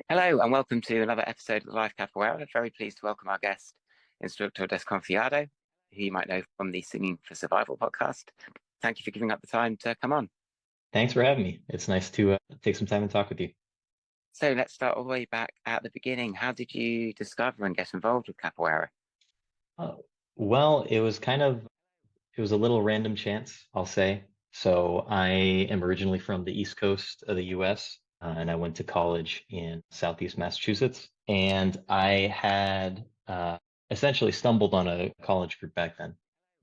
Hello and welcome to another episode of Live Capoeira. Very pleased to welcome our guest, Instructor Desconfiado, who you might know from the Singing for Survival podcast. Thank you for giving up the time to come on. Thanks for having me. It's nice to take some time and talk with you. So let's start all the way back at the beginning. How did you discover and get involved with capoeira? Uh, well, it was a little random chance, I'll say. So I am originally from the East Coast of the US, and I went to college in Southeast Massachusetts. And I had essentially stumbled on a college group back then.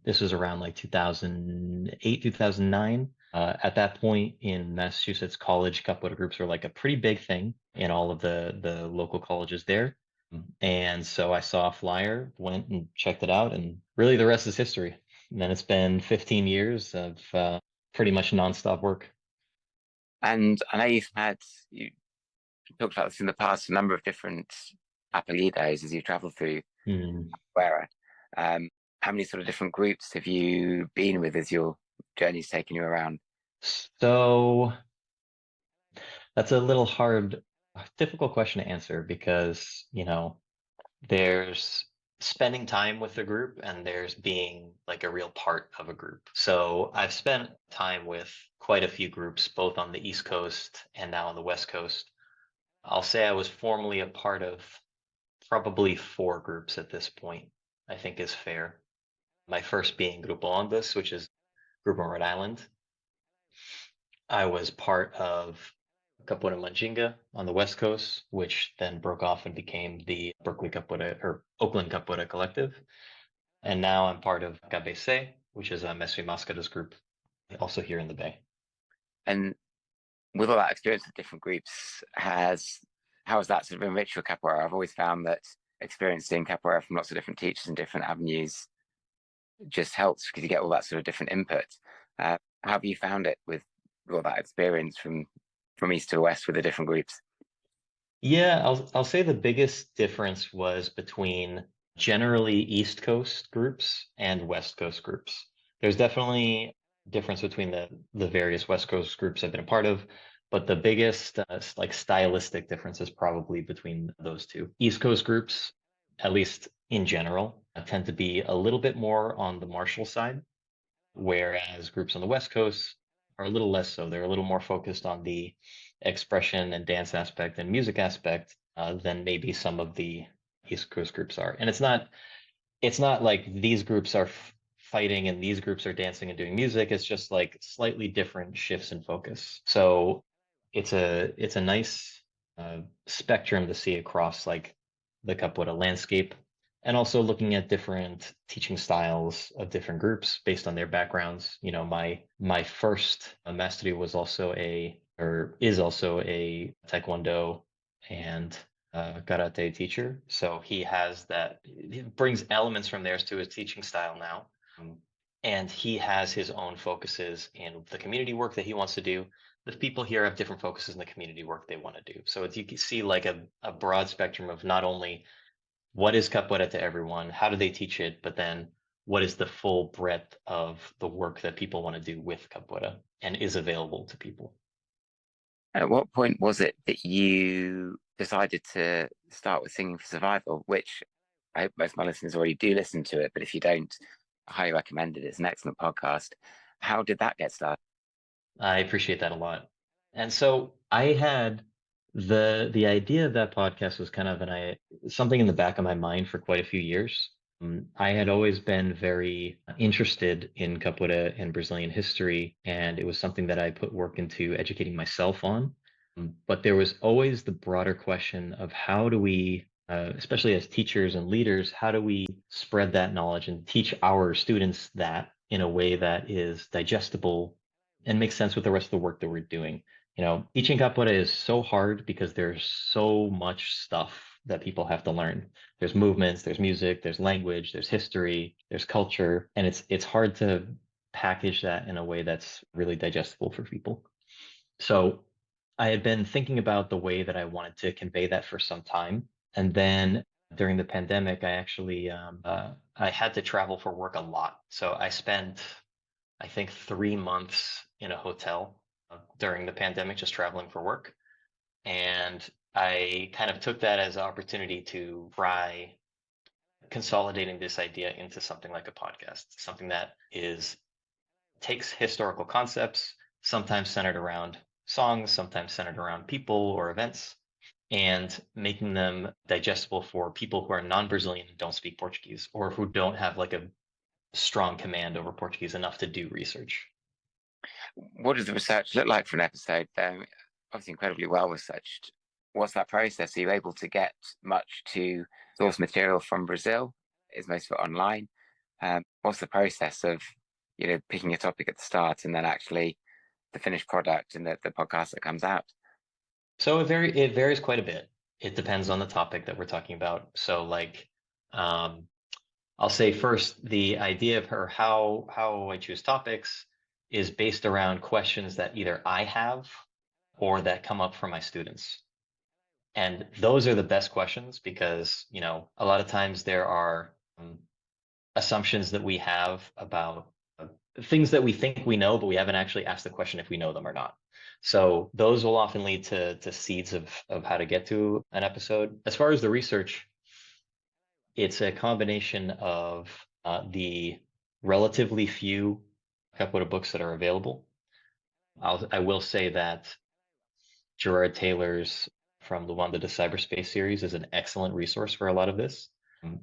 This was around like 2008, 2009. At that point in Massachusetts, college capoeira groups were like a pretty big thing in all of the local colleges there. And so I saw a flyer, went and checked it out, and really the rest is history. And then it's been 15 years of pretty much nonstop work. And I know you talked about this in the past, a number of different apelidos as you travel through Hmm. capoeira. How many sort of different groups have you been with as your journey's taken you around? So that's a little hard, difficult question to answer because, there's spending time with the group and there's being like a real part of a group. So I've spent time with quite a few groups, both on the East Coast and now on the West Coast. I'll say I was formerly a part of probably four groups at this point, I think is fair. My first being Grupo Ondas, which is group in Rhode Island. I was part of Capoeira Manjinga on the West Coast, which then broke off and became the Berkeley Capoeira or Oakland Capoeira Collective. And now I'm part of KBC, which is a Mestre Máscaras group, also here in the Bay. And with all that experience with different groups, how has that sort of enriched your capoeira? I've always found that experiencing capoeira from lots of different teachers and different avenues just helps because you get all that sort of different input. How have you found it with all that experience from east to west with the different groups? Yeah, I'll say the biggest difference was between generally East Coast groups and West Coast groups. There's definitely difference between the various West Coast groups I've been a part of, but the biggest like stylistic difference is probably between those two. East Coast groups, at least in general, tend to be a little bit more on the martial side, whereas groups on the West Coast are a little less so. They're a little more focused on the expression and dance aspect and music aspect than maybe some of the East Coast groups are. And it's not like these groups are fighting and these groups are dancing and doing music. It's just like slightly different shifts in focus. So it's a nice spectrum to see across like the capoeira landscape, and also looking at different teaching styles of different groups based on their backgrounds. My first mastery was also or is also a taekwondo and karate teacher. So he brings elements from theirs to his teaching style now. Um, and he has his own focuses in the community work that he wants to do. The people here have different focuses in the community work they want to do. So you can see like a broad spectrum of not only what is capoeira to everyone, how do they teach it, but then what is the full breadth of the work that people want to do with capoeira and is available to people. At what point was it that you decided to start with Singing for Survival, which I hope most of my listeners already do listen to it, but if you don't, I highly recommend it. It's an excellent podcast. How did that get started? I appreciate that a lot. And so I had the idea of that podcast was kind of something in the back of my mind for quite a few years. I had always been very interested in capoeira and Brazilian history, and it was something that I put work into educating myself on. But there was always the broader question of how do we, especially as teachers and leaders, how do we spread that knowledge and teach our students that in a way that is digestible and makes sense with the rest of the work that we're doing. Teaching capoeira is so hard because there's so much stuff that people have to learn. There's movements, there's music, there's language, there's history, there's culture, and it's hard to package that in a way that's really digestible for people. So I had been thinking about the way that I wanted to convey that for some time, and then during the pandemic, I had to travel for work a lot. So I spent I think 3 months in a hotel during the pandemic, just traveling for work. And I kind of took that as an opportunity to try consolidating this idea into something like a podcast, something that is takes historical concepts, sometimes centered around songs, sometimes centered around people or events, and making them digestible for people who are non-Brazilian and don't speak Portuguese, or who don't have like a strong command over Portuguese enough to do research. What does the research look like for an episode? Obviously, incredibly well researched. What's that process? Are you able to get much to source material from Brazil? Is most of it online? What's the process of, picking a topic at the start and then actually the finished product and the podcast that comes out? So it varies quite a bit. It depends on the topic that we're talking about. So like um, I'll say first, the idea of her how I choose topics is based around questions that either I have or that come up from my students. And those are the best questions because, a lot of times there are assumptions that we have about things that we think we know, but we haven't actually asked the question if we know them or not. So those will often lead to seeds of how to get to an episode. As far as the research, it's a combination of the relatively few capoeira books that are available. I will say that Gerard Taylor's From Luanda to Cyberspace series is an excellent resource for a lot of this. Um,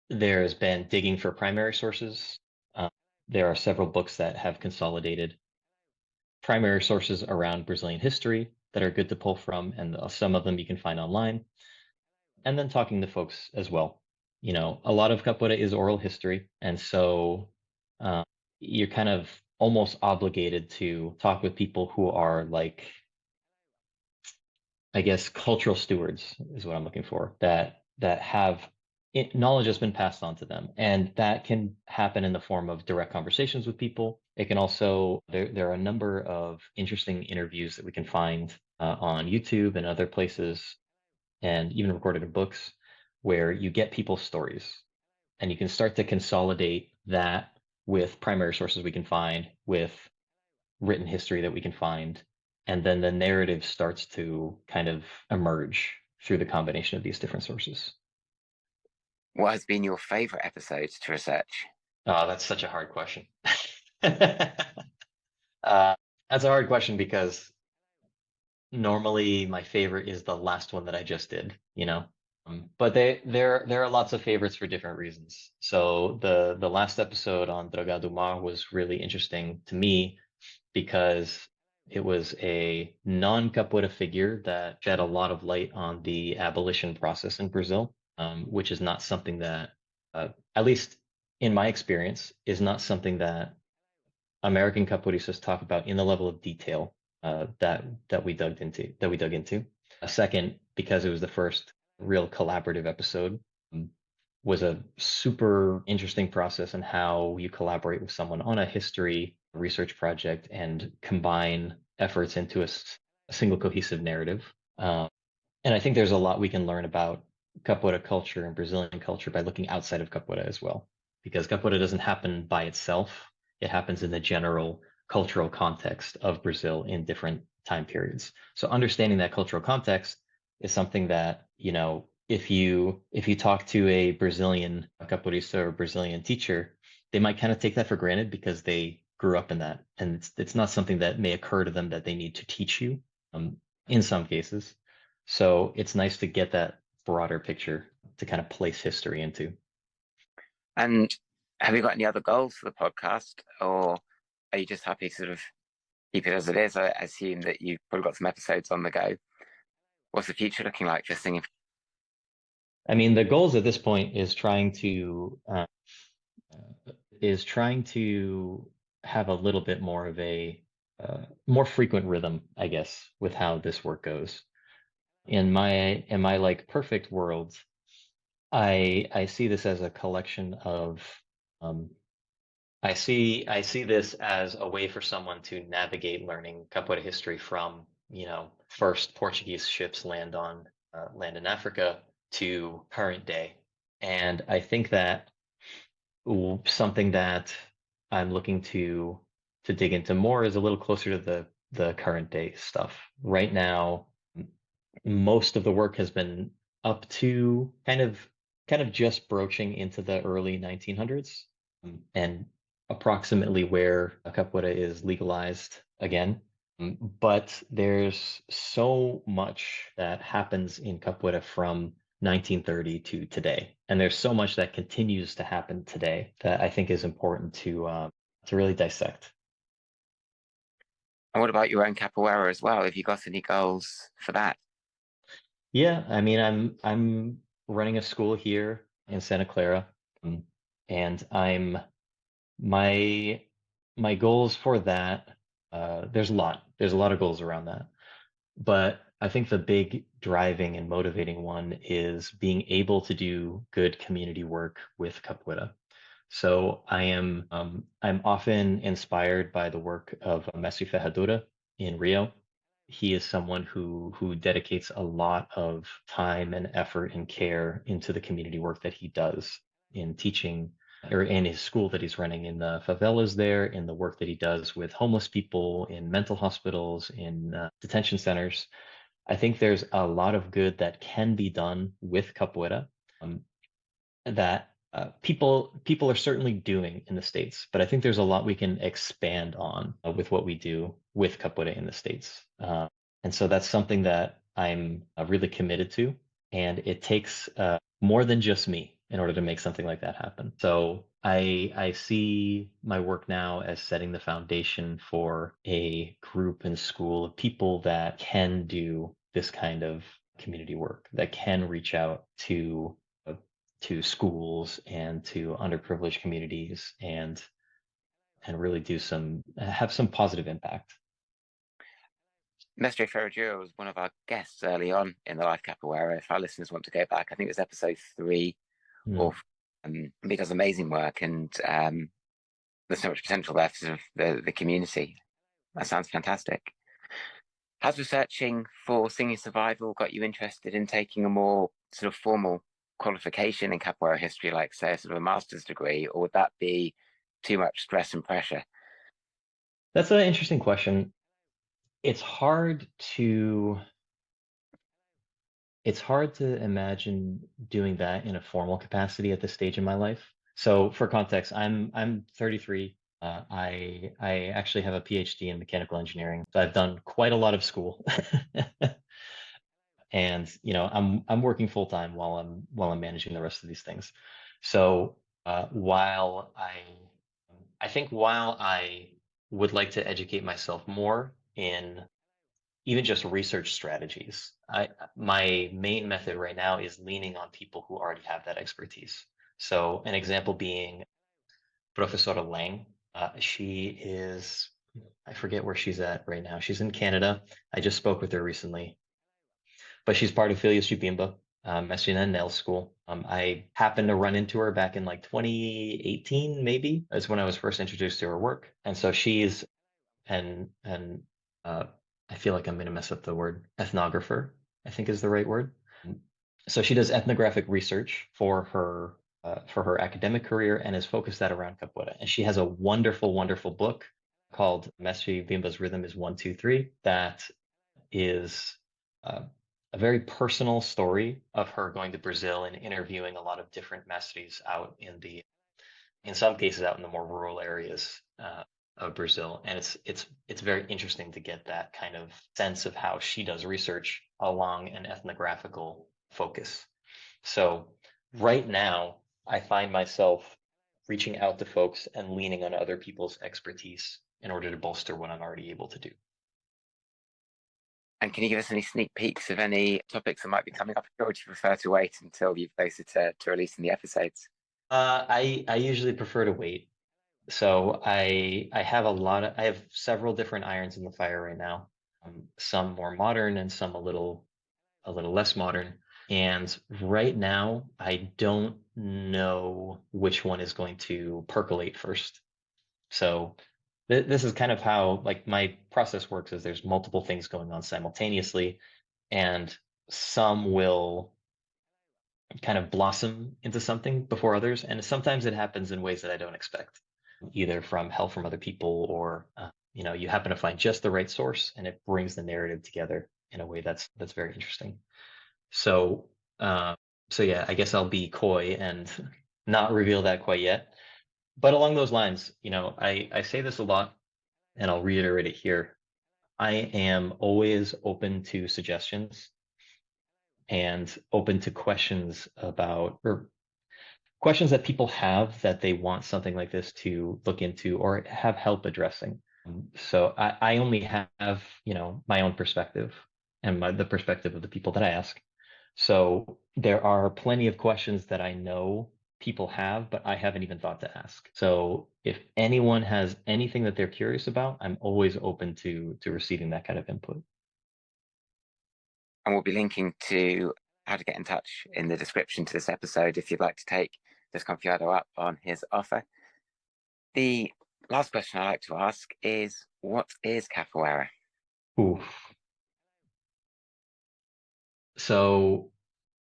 There's been digging for primary sources. Uh, there are several books that have consolidated primary sources around Brazilian history that are good to pull from, and some of them you can find online. And then talking to folks as well. A lot of capoeira is oral history, and so uh, you're kind of almost obligated to talk with people who are like, I guess, cultural stewards is what I'm looking for, that have knowledge has been passed on to them, and that can happen in the form of direct conversations with people. It can also there are a number of interesting interviews that we can find on YouTube and other places, and even recorded in books, where you get people's stories, and you can start to consolidate that with primary sources we can find, with written history that we can find, and then the narrative starts to kind of emerge through the combination of these different sources. What has been your favorite episode to research? Oh, that's such a hard question. uh, that's a hard question because normally my favorite is the last one that I just did, but there are lots of favorites for different reasons. So the last episode on Dragado Mar was really interesting to me because it was a non-capoeira figure that shed a lot of light on the abolition process in Brazil, which is not something that, at least in my experience, is not something that American capoeiristas talk about in the level of detail that we dug into. A second, because it was the first real collaborative episode, um, was a super interesting process in how you collaborate with someone on a history research project and combine efforts into a single cohesive narrative. And I think there's a lot we can learn about capoeira culture and Brazilian culture by looking outside of capoeira as well, because capoeira doesn't happen by itself. It happens in the general cultural context of Brazil in different time periods. So understanding that cultural context is something that, if you talk to a Brazilian capoeirista or Brazilian teacher, they might kind of take that for granted because they grew up in that, and it's not something that may occur to them that they need to teach you, in some cases. So it's nice to get that broader picture to kind of place history into. And have you got any other goals for the podcast, or are you just happy to sort of keep it as it is? I assume that you've probably got some episodes on the go. What's the future looking like? Just thinking. I mean, the goals at this point is trying to have a little bit more of a more frequent rhythm, I guess, with how this work goes. In my like perfect world, I see this as a collection of um, I see this as a way for someone to navigate learning capoeira history from, first Portuguese ships land in Africa to current day. And I think that something that I'm looking to dig into more is a little closer to the current day stuff. Right now, Most of the work has been up to kind of just broaching into the early 1900s, and approximately where a capoeira is legalized again. But there's so much that happens in capoeira from 1930 to today, and there's so much that continues to happen today that I think is important to really dissect. And what about your own capoeira as well? Have you got any goals for that? Yeah, I mean, I'm running a school here in Santa Clara, and I'm my my goals for that. There's a lot of goals around that, but I think the big driving and motivating one is being able to do good community work with capoeira. So I'm often inspired by the work of Messi Ferradura in Rio. He is someone who dedicates a lot of time and effort and care into the community work that he does in teaching or in his school that he's running in the favelas there, in the work that he does with homeless people, in mental hospitals, in detention centers. I think there's a lot of good that can be done with capoeira. That people are certainly doing in the States, but I think there's a lot we can expand on with what we do with capoeira in the States. And so that's something that I'm really committed to. And it takes more than just me in order to make something like that happen. So I see my work now as setting the foundation for a group and school of people that can do this kind of community work, that can reach out to schools and to underprivileged communities and really do some have some positive impact. Mestre Ferragiro was one of our guests early on in the Life Capoeira. If our listeners want to go back, I think it was episode 3 or Mm. he does amazing work, and there's so much potential there for the community. That sounds fantastic. Has researching for singing survival got you interested in taking a more sort of formal qualification in capoeira history, like say a sort of a master's degree, or would that be too much stress and pressure? That's an interesting question. It's hard to it's hard to imagine doing that in a formal capacity at this stage in my life. So for context, I'm 33. I actually have a PhD in mechanical engineering. So I've done quite a lot of school. And I'm working full time while I'm managing the rest of these things. So while I think while I would like to educate myself more in even just research strategies, my main method right now is leaning on people who already have that expertise. So an example being Professora Lang. She is, I forget where she's at right now. She's in Canada. I just spoke with her recently, but she's part of Phileas Jupimba, Messina Nail School. I happened to run into her back in like 2018, maybe, is when I was first introduced to her work. And so she's and uh, I feel like I'm going to mess up the word ethnographer, I think is the right word. So she does ethnographic research for her academic career and has focused that around capoeira. And she has a wonderful, wonderful book called Mestre Bimba's Rhythm is 1, 2, 3 that is uh, a very personal story of her going to Brazil and interviewing a lot of different mestres out in some cases, out in the more rural areas of Brazil. And it's very interesting to get that kind of sense of how she does research along an ethnographical focus. So right now, I find myself reaching out to folks and leaning on other people's expertise in order to bolster what I'm already able to do. And can you give us any sneak peeks of any topics that might be coming up, or would you prefer to wait until you've closer to releasing the episodes? I usually prefer to wait. So I have several different irons in the fire right now. Some more modern and some a little less modern. And right now, I don't know which one is going to percolate first. So this is kind of how like my process works is there's multiple things going on simultaneously, and some will kind of blossom into something before others. And sometimes it happens in ways that I don't expect, either from help from other people or, you happen to find just the right source and it brings the narrative together. in a way that's very interesting. So, uh, so yeah, I guess I'll be coy and not reveal that quite yet. But along those lines, I say this a lot, and I'll reiterate it here. I am always open to suggestions and open to questions about, or questions that people have that they want something like this to look into or have help addressing. So I only have, my own perspective and the perspective of the people that I ask. So there are plenty of questions that I know people have, but I haven't even thought to ask. So if anyone has anything that they're curious about, I'm always open to receiving that kind of input. And we'll be linking to how to get in touch in the description to this episode if you'd like to take Desconfiado up on his offer. The last question I like to ask is, what is capoeira? Ooh. So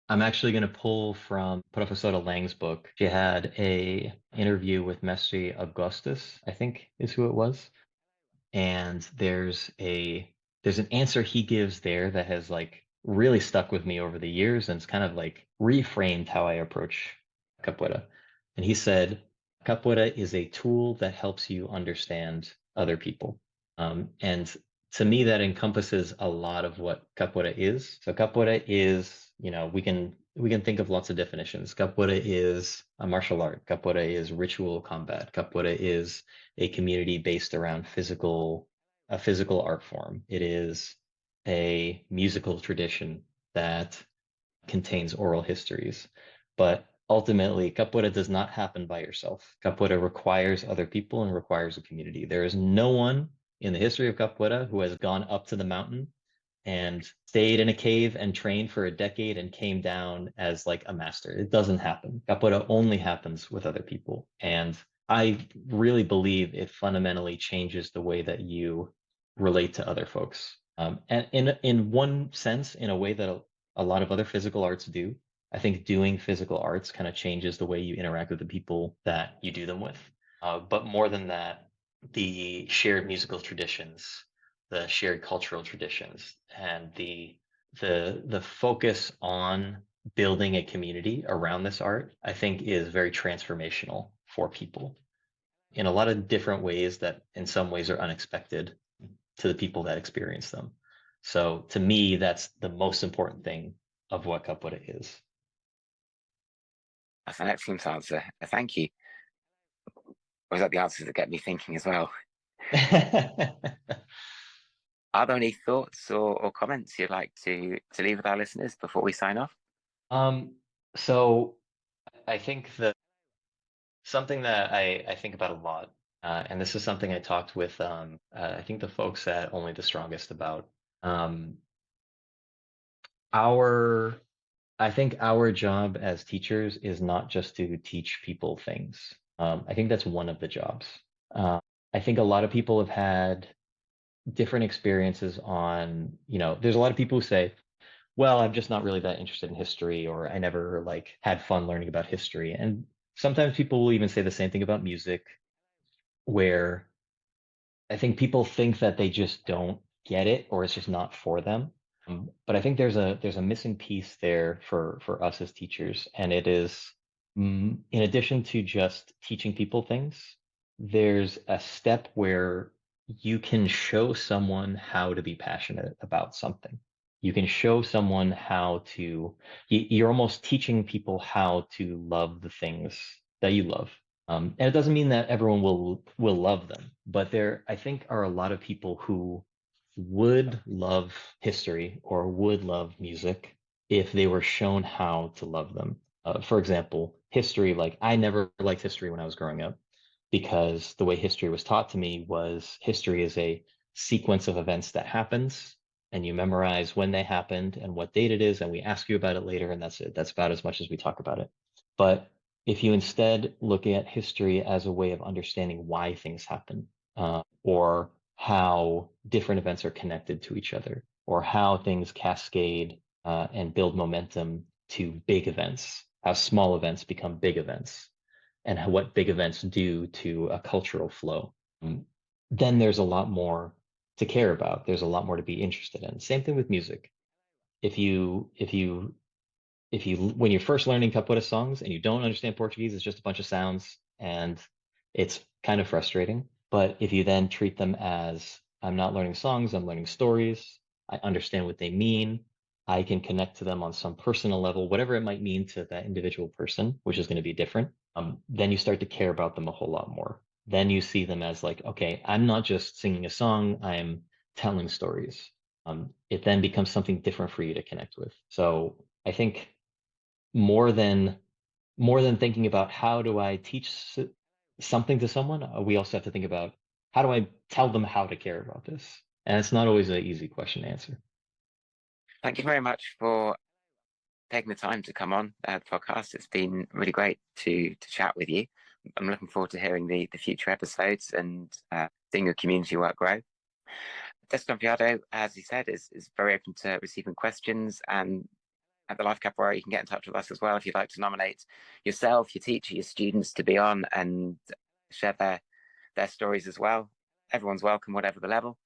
I'm actually going to pull from Professora Lang's book. She had a interview with Mestre Augustus, I think is who it was. And there's an answer he gives there that has like really stuck with me over the years, and it's kind of like reframed how I approach capoeira. And he said, capoeira is a tool that helps you understand other people. And to me, that encompasses a lot of what capoeira is. So capoeira is, we can think of lots of definitions. Capoeira is a martial art. Capoeira is ritual combat. Capoeira is a community based around a physical art form. It is a musical tradition that contains oral histories. But ultimately, capoeira does not happen by yourself. Capoeira requires other people and requires a community. There is no one in the history of capoeira who has gone up to the mountain and stayed in a cave and trained for a decade and came down as like a master. It doesn't happen. Capoeira only happens with other people. And I really believe it fundamentally changes the way that you relate to other folks. And in one sense, in a way that a lot of other physical arts do, I think doing physical arts kind of changes the way you interact with the people that you do them with. But more than that, the shared musical traditions, the shared cultural traditions, and the focus on building a community around this art, I think is very transformational for people in a lot of different ways that in some ways are unexpected to the people that experience them. So to me, that's the most important thing of what capoeira is. That's an excellent answer. Thank you. Was that the answers that get me thinking as well? Are there any thoughts or comments you'd like to leave with our listeners before we sign off? um, so I think that something that I think about a lot, and this is something I talked with I think the folks at Only the Strongest about. Um, our I think our job as teachers is not just to teach people things. I think that's one of the jobs. Uh, I think a lot of people have had different experiences on, there's a lot of people who say, well, I'm just not really that interested in history, or I never like had fun learning about history. And sometimes people will even say the same thing about music, where I think people think that they just don't get it or it's just not for them. But I think there's a missing piece there for us as teachers, and it is in addition to just teaching people things, there's a step where you can show someone how to be passionate about something. You can show someone how to, you're almost teaching people how to love the things that you love. And it doesn't mean that everyone will love them, but there I think are a lot of people who would love history or would love music if they were shown how to love them. For example, history, like I never liked history when I was growing up because the way history was taught to me was history is a sequence of events that happens and you memorize when they happened and what date it is, and we ask you about it later, and that's it. That's about as much as we talk about it. But if you instead look at history as a way of understanding why things happen, or how different events are connected to each other, or how things cascade and build momentum to big events, how small events become big events, and what big events do to a cultural flow, then there's a lot more. to care about. There's a lot more to be interested in. Same thing with music. If you when you're first learning capoeira songs and you don't understand Portuguese, it's just a bunch of sounds and it's kind of frustrating. But if you then treat them as I'm not learning songs, I'm learning stories, I understand what they mean, I can connect to them on some personal level, whatever it might mean to that individual person, which is going to be different, then you start to care about them a whole lot more. Then you see them as like, okay, I'm not just singing a song, I'm telling stories. It then becomes something different for you to connect with. So I think more than more than thinking about how do I teach something to someone, we also have to think about how do I tell them how to care about this? And it's not always an easy question to answer. Thank you very much for taking the time to come on the podcast. It's been really great to chat with you. I'm looking forward to hearing the future episodes and seeing your community work grow. Desconfiado, as you said, is very open to receiving questions, and at the Life Capoeira, you can get in touch with us as well if you'd like to nominate yourself, your teacher, your students to be on and share their stories as well. Everyone's welcome, whatever the level.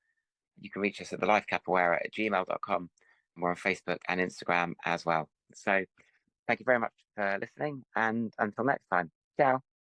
You can reach us at thelifecapoeira@gmail.com. And we're on Facebook and Instagram as well. So thank you very much for listening, and until next time. Ciao.